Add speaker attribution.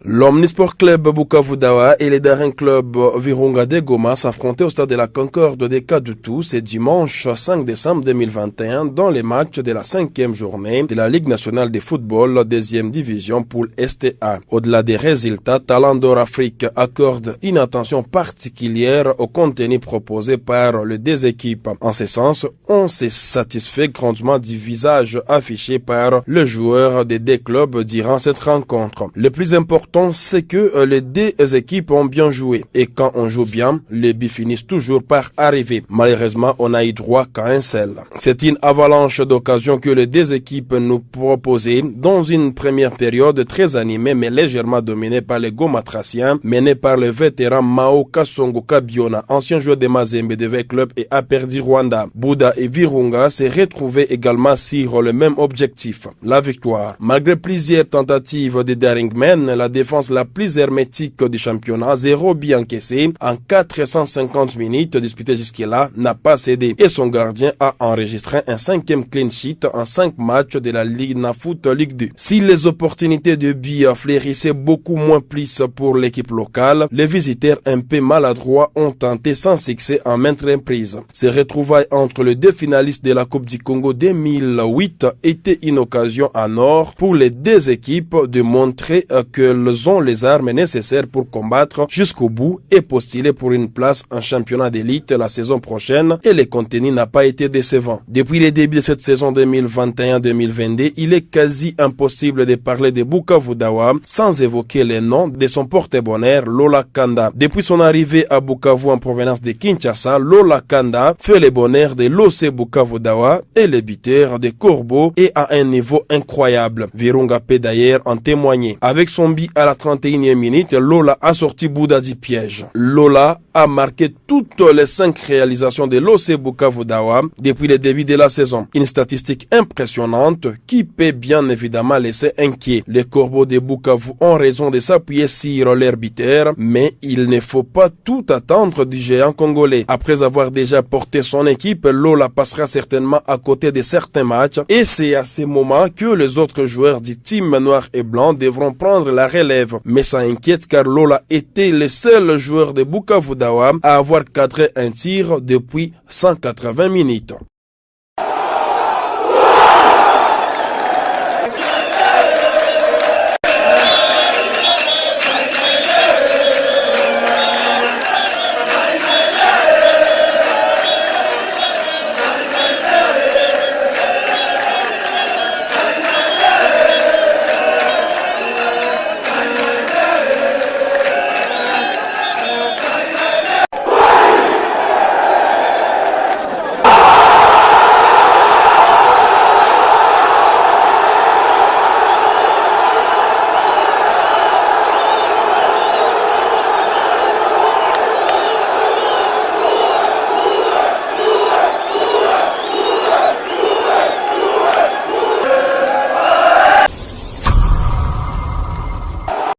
Speaker 1: L'Omnisport Club Bukavu Dawa et les Daring Club Virunga de Goma s'affrontaient au stade de la Concorde des Kadutu ce dimanche 5 décembre 2021 dans les matchs de la 5e journée de la Ligue nationale de football 2e division poule STA. Au-delà des résultats, Talent d'Or Afrique accorde une attention particulière au contenu proposé par les deux équipes. En ce sens, on s'est satisfait grandement du visage affiché par le joueur des deux clubs durant cette rencontre. Le plus important, c'est que les deux équipes ont bien joué. Et quand on joue bien, les buts finissent toujours par arriver. Malheureusement, on n'a eu droit qu'à un seul. C'est une avalanche d'occasions que les deux équipes nous proposaient dans une première période très animée mais légèrement dominée par les Gomatraciens, menés par le vétéran Mao Kasongo Kabiona, ancien joueur de Mazembe de V Club et Aperdi Rwanda. Bouddha et Virunga s'est retrouvé également sur le même objectif, la victoire. Malgré plusieurs tentatives de Daringmen, la défense la plus hermétique du championnat, 0 but encaissé en 450 minutes disputées jusque-là, n'a pas cédé et son gardien a enregistré un 5e clean sheet en 5 matchs de la Ligue Nafoot Ligue 2. Si les opportunités de but fleurissaient beaucoup moins plus pour l'équipe locale, les visiteurs un peu maladroits ont tenté sans succès en maintes reprises. Ces retrouvailles entre les deux finalistes de la Coupe du Congo 2008 étaient une occasion en or pour les deux équipes de montrer qu'elles ont les armes nécessaires pour combattre jusqu'au bout et postuler pour une place en championnat d'élite la saison prochaine, et le contenu n'a pas été décevant. Depuis le début de cette saison 2021-2022, il est quasi impossible de parler de Bukavu Dawa sans évoquer le nom de son porte-bonheur Lola Kanda. Depuis son arrivée à Bukavu en provenance de Kinshasa, Lola Kanda fait le bonheur de l'OC Bukavu Dawa et le buteur de Corbeau et à un niveau incroyable. Virunga peut d'ailleurs en témoigner. Avec son but à la 31e minute, Lola a sorti Bouddha du piège. Lola a marqué toutes les 5 réalisations de l'OC Bukavu Dawa depuis le début de la saison. Une statistique impressionnante qui peut bien évidemment laisser inquiet. Les Corbeaux de Bukavu ont raison de s'appuyer sur leur buteur, mais il ne faut pas tout attendre du géant congolais. Après avoir déjà porté son équipe, Lola passera certainement à côté de certains matchs et c'est à ce moment que les autres joueurs du team noir et blanc devront prendre la relève. Mais ça inquiète car Lola était le seul joueur de Bukavu Dawa à avoir cadré un tir depuis 180 minutes.